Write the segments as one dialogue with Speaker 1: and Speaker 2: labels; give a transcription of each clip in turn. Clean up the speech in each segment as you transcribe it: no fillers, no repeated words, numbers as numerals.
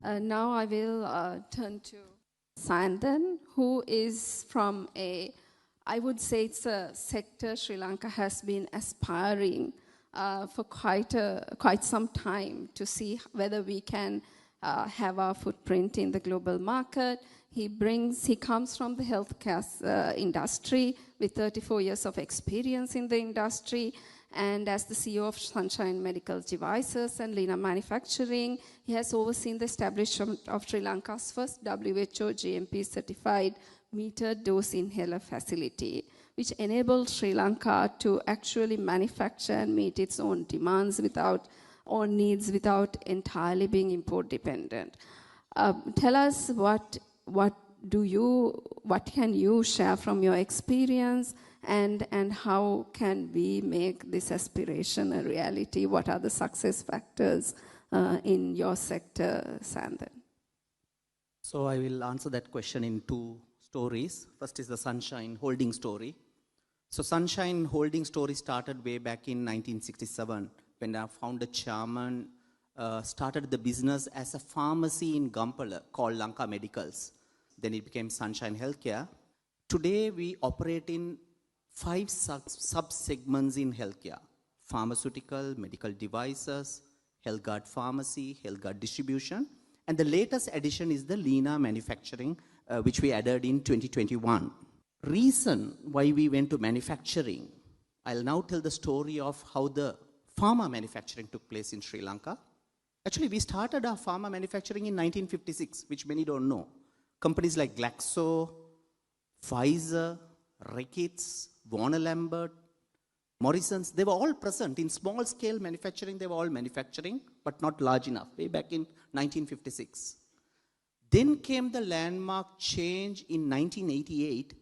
Speaker 1: Now I will turn to Sandan, who is from I would say it's a sector Sri Lanka has been aspiring for quite some time to see whether we can have our footprint in the global market. He comes from the healthcare industry with 34 years of experience in the industry. And as the CEO of Sunshine Medical Devices and Lina Manufacturing, he has overseen the establishment of Sri Lanka's first WHO GMP certified metered dose inhaler facility, which enabled Sri Lanka to actually manufacture and meet its own demands own needs without entirely being import dependent. Tell us what can you share from your experience, and how can we make this aspiration a reality? What are the success factors in your sector, Sandan?
Speaker 2: So I will answer that question in two stories. First is the Sunshine Holding story. So Sunshine Holding story started way back in 1967 when our founder chairman started the business as a pharmacy in Gampala called Lanka Medicals. Then it became Sunshine Healthcare. Today we operate in 5 sub-segments in healthcare: pharmaceutical, medical devices, health guard pharmacy, health guard distribution, and the latest addition is the Lina Manufacturing, which we added in 2021. Reason why we went to manufacturing, I'll now tell the story of how the pharma manufacturing took place in Sri Lanka. Actually, we started our pharma manufacturing in 1956, which many don't know. Companies like Glaxo, Pfizer, Ricketts, Warner Lambert, Morrison's, they were all present in small scale manufacturing. They were all manufacturing, but not large enough, way back in 1956. Then came the landmark change in 1988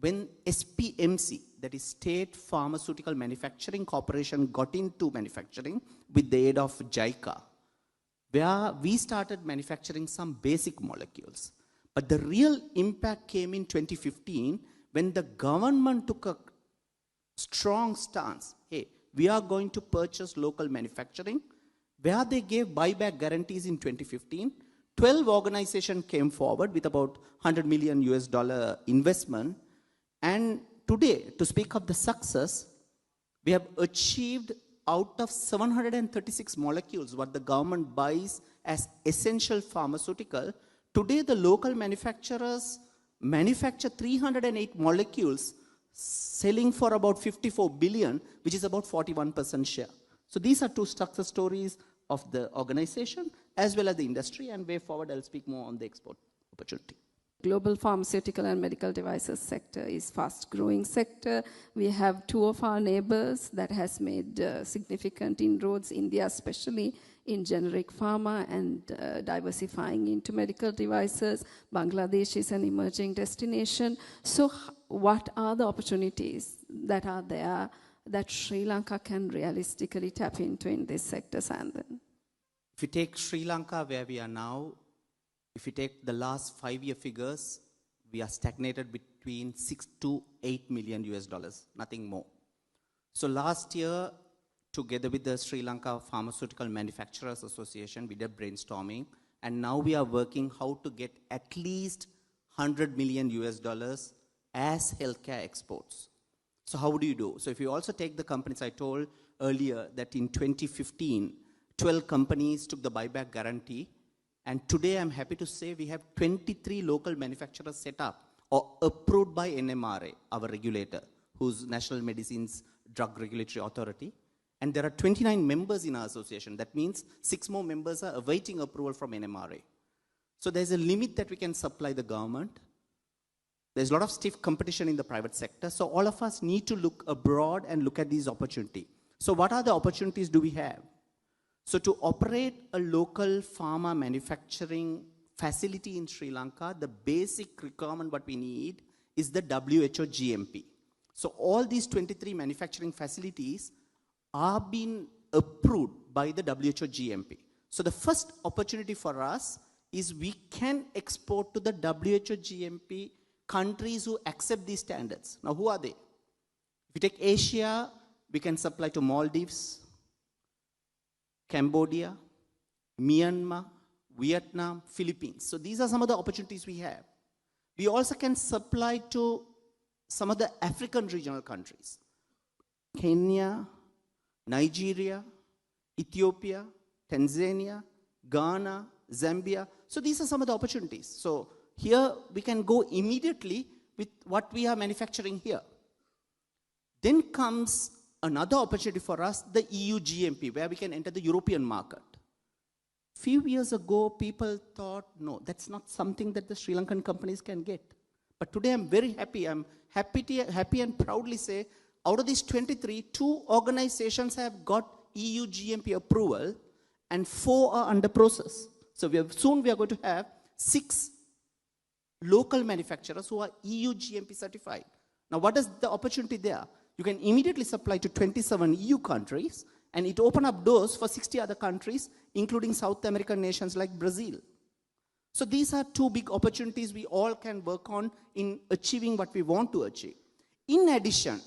Speaker 2: when SPMC, that is State Pharmaceutical Manufacturing Corporation, got into manufacturing with the aid of JICA, where we started manufacturing some basic molecules. But the real impact came in 2015 when the government took a strong stance. Hey, we are going to purchase local manufacturing, where they gave buyback guarantees in 2015. 12 organizations came forward with about $100 million investment. And today, to speak of the success, we have achieved out of 736 molecules what the government buys as essential pharmaceutical. Today, the local manufacturers manufacture 308 molecules, selling for about 54 billion, which is about 41% share. So these are two success stories of the organization as well as the industry, and way forward I'll speak more on the export opportunity.
Speaker 1: Global pharmaceutical and medical devices sector is fast-growing sector. We have 2 of our neighbors that has made significant inroads, India especially, in generic pharma and diversifying into medical devices. Bangladesh is an emerging destination. So what are the opportunities that are there that Sri Lanka can realistically tap into in this sector, Sandan?
Speaker 2: If you take Sri Lanka where we are now, if you take the last 5-year figures, we are stagnated between 6 to 8 million US dollars, nothing more. So last year, together with the Sri Lanka Pharmaceutical Manufacturers Association, we did brainstorming, and now we are working how to get at least 100 million US dollars as healthcare exports. So how do you do? So if you also take the companies, I told earlier that in 2015, 12 companies took the buyback guarantee. And today I'm happy to say we have 23 local manufacturers set up or approved by NMRA, our regulator, who's National Medicines Drug Regulatory Authority. And there are 29 members in our association. That means 6 more members are awaiting approval from NMRA. So there's a limit that we can supply the government. There's a lot of stiff competition in the private sector. So all of us need to look abroad and look at these opportunities. So what are the opportunities do we have? So to operate a local pharma manufacturing facility in Sri Lanka, the basic requirement what we need is the WHO GMP. So all these 23 manufacturing facilities are being approved by the WHO GMP. So the first opportunity for us is we can export to the WHO GMP countries who accept these standards. Now who are they? If you take Asia, we can supply to Maldives, Cambodia, Myanmar, Vietnam, Philippines. So these are some of the opportunities we have. We also can supply to some of the African regional countries. Kenya, Nigeria, Ethiopia, Tanzania, Ghana, Zambia. So these are some of the opportunities. So here we can go immediately with what we are manufacturing here. Then comes another opportunity for us, the EU GMP, where we can enter the European market. Few years ago, people thought, no, that's not something that the Sri Lankan companies can get. But today I'm very happy. I'm happy and proudly say, out of these 23, 2 organizations have got EU GMP approval and 4 are under process. So soon we are going to have 6 local manufacturers who are EU GMP certified. Now what is the opportunity there? You can immediately supply to 27 EU countries, and it opens up doors for 60 other countries, including South American nations like Brazil. So these are 2 big opportunities we all can work on in achieving what we want to achieve. In addition,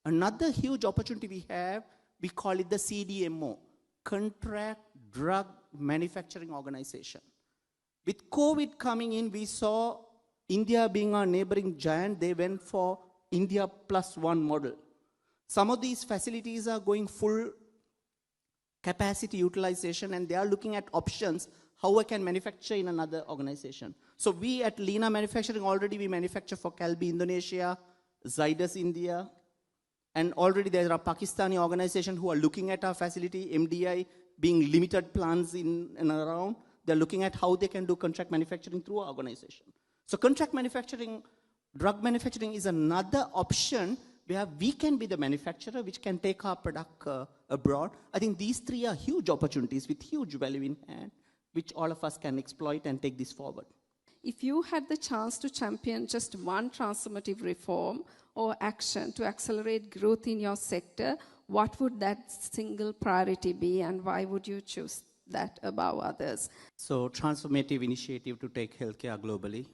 Speaker 2: another huge opportunity we have, we call it the CDMO, Contract Drug Manufacturing Organization. With COVID coming in, we saw India being our neighboring giant. They went for India +1 model. Some of these facilities are going full capacity utilization, and they are looking at options how I can manufacture in another organization. So we at Lina Manufacturing already we manufacture for Calbee Indonesia, Zydus India, and already there are Pakistani organizations who are looking at our facility, MDI being limited plants in and around. They're looking at how they can do contract manufacturing through our organization. So contract manufacturing, drug manufacturing is another option where we can be the manufacturer which can take our product abroad. I think these 3 are huge opportunities with huge value in hand, which all of us can exploit and take this forward.
Speaker 1: If you had the chance to champion just one transformative reform or action to accelerate growth in your sector, what would that single priority be, and why would you choose that above others?
Speaker 2: So transformative initiative to take healthcare globally.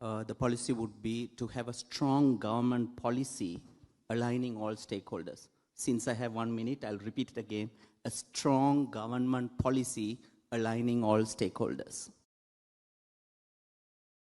Speaker 2: The policy would be to have a strong government policy aligning all stakeholders. Since I have 1 minute, I'll repeat it again. A strong government policy aligning all stakeholders.